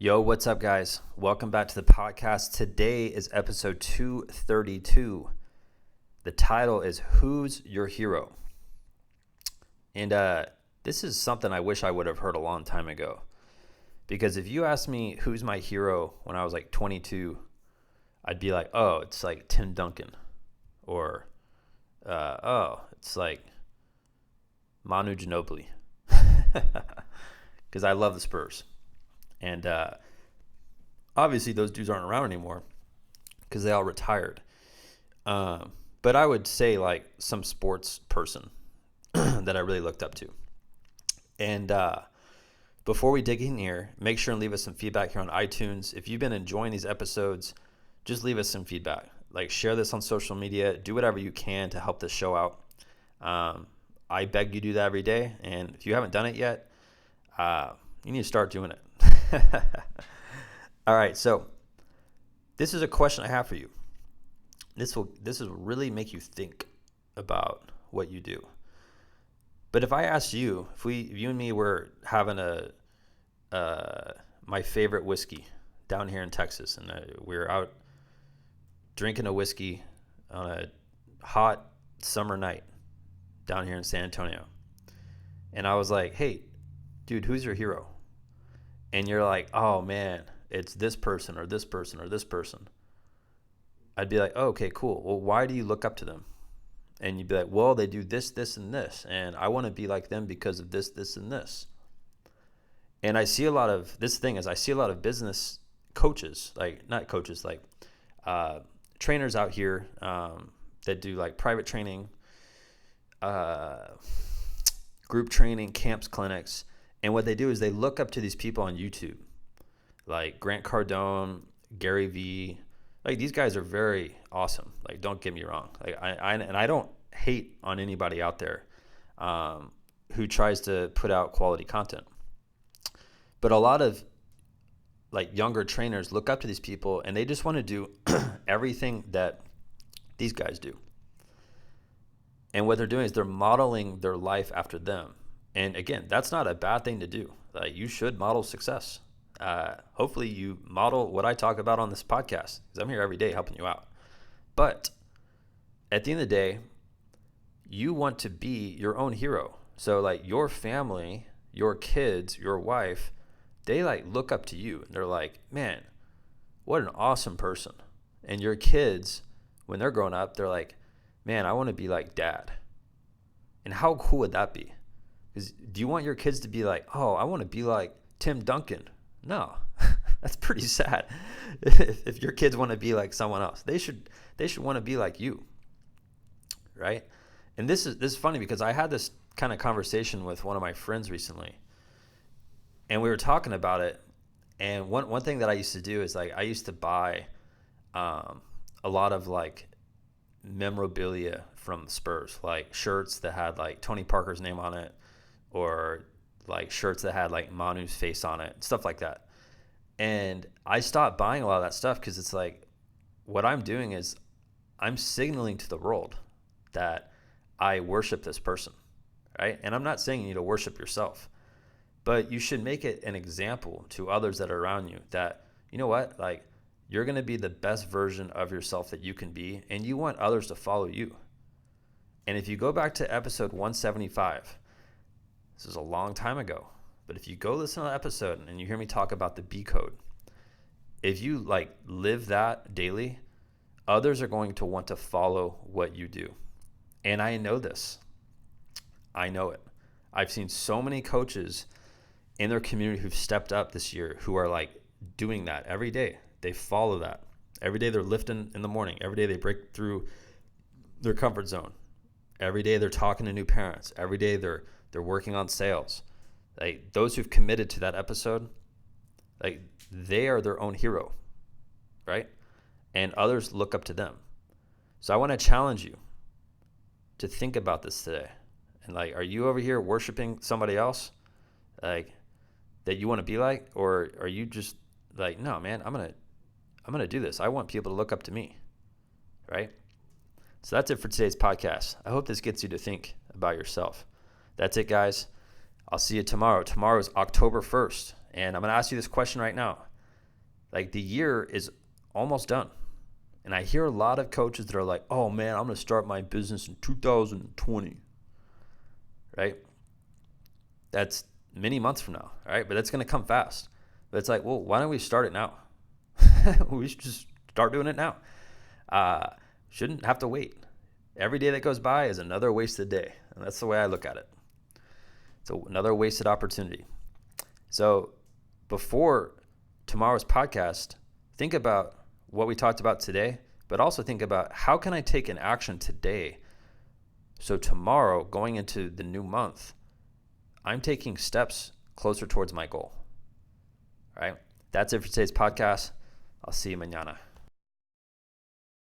Yo, what's up, guys? Welcome back to the podcast. Today is episode 232. The title is Who's Your Hero? And this is something I wish I would have heard a long time ago. Because if you asked me who's my hero when I was like 22, I'd be like, oh, it's like Tim Duncan. Or, it's like Manu Ginobili. Because I love the Spurs. And obviously those dudes aren't around anymore because they all retired. But I would say like some sports person that I really looked up to. And before we dig in here, make sure and leave us some feedback here on iTunes. If you've been enjoying these episodes, just leave us some feedback. Like share this on social media. Do whatever you can to help this show out. I beg you do that every day. And if you haven't done it yet, you need to start doing it. All right, so this is a question I have for you. This will really make you think about what you do. But if I asked you, if you and me were having my favorite whiskey down here in Texas, and we were out drinking a whiskey on a hot summer night down here in San Antonio, and I was like, "Hey, dude, who's your hero?" And you're like, oh man, it's this person or this person or this person. I'd be like, oh, okay, cool. Well, why do you look up to them? And you'd be like, well, they do this, this, and this. And I want to be like them because of this, this, and this. And I see a lot of business coaches, trainers out here that do like private training, group training, camps, clinics. And what they do is they look up to these people on YouTube, like Grant Cardone, Gary Vee. Like these guys are very awesome. Like don't get me wrong. Like I don't hate on anybody out there who tries to put out quality content. But a lot of like younger trainers look up to these people and they just want to do everything that these guys do. And what they're doing is they're modeling their life after them. And again, that's not a bad thing to do. You should model success. Hopefully you model what I talk about on this podcast because I'm here every day helping you out. But at the end of the day, you want to be your own hero. So like your family, your kids, your wife, they like look up to you and they're like, man, what an awesome person. And your kids, when they're growing up, they're like, man, I want to be like dad. And how cool would that be? Do you want your kids to be like, oh, I want to be like Tim Duncan? No, that's pretty sad. If your kids want to be like someone else, they should want to be like you, right? And this is funny because I had this kind of conversation with one of my friends recently, and we were talking about it. And one thing that I used to do is like I used to buy a lot of like memorabilia from the Spurs, like shirts that had like Tony Parker's name on it, or like shirts that had like Manu's face on it, stuff like that. And I stopped buying a lot of that stuff because it's like what I'm doing is I'm signaling to the world that I worship this person, right? And I'm not saying you need to worship yourself, but you should make it an example to others that are around you that, you know what, like you're going to be the best version of yourself that you can be, and you want others to follow you. And if you go back to episode 175, this is a long time ago, but if you go listen to that episode and you hear me talk about the B code, if you like live that daily, others are going to want to follow what you do. And I know this. I know it. I've seen so many coaches in their community who've stepped up this year who are like doing that every day. They follow that. Every day they're lifting in the morning. Every day they break through their comfort zone. Every day they're talking to new parents. Every day they're working on sales. Like those who've committed to that episode, like they are their own hero, right? And others look up to them. So I want to challenge you to think about this today. And like, are you over here worshiping somebody else, like that you want to be like, or are you just like, no, man, I'm gonna do this. I want people to look up to me, right? So that's it for today's podcast. I hope this gets you to think about yourself. That's it, guys. I'll see you tomorrow. Tomorrow is October 1st, and I'm going to ask you this question right now. Like the year is almost done. And I hear a lot of coaches that are like, oh man, I'm going to start my business in 2020, right? That's many months from now, right? But that's going to come fast. But it's like, well, why don't we start it now? We should just start doing it now. Shouldn't have to wait. Every day that goes by is another wasted day. And that's the way I look at it. It's another wasted opportunity. So before tomorrow's podcast, think about what we talked about today, but also think about how can I take an action today so tomorrow, going into the new month, I'm taking steps closer towards my goal. All right? That's it for today's podcast. I'll see you mañana.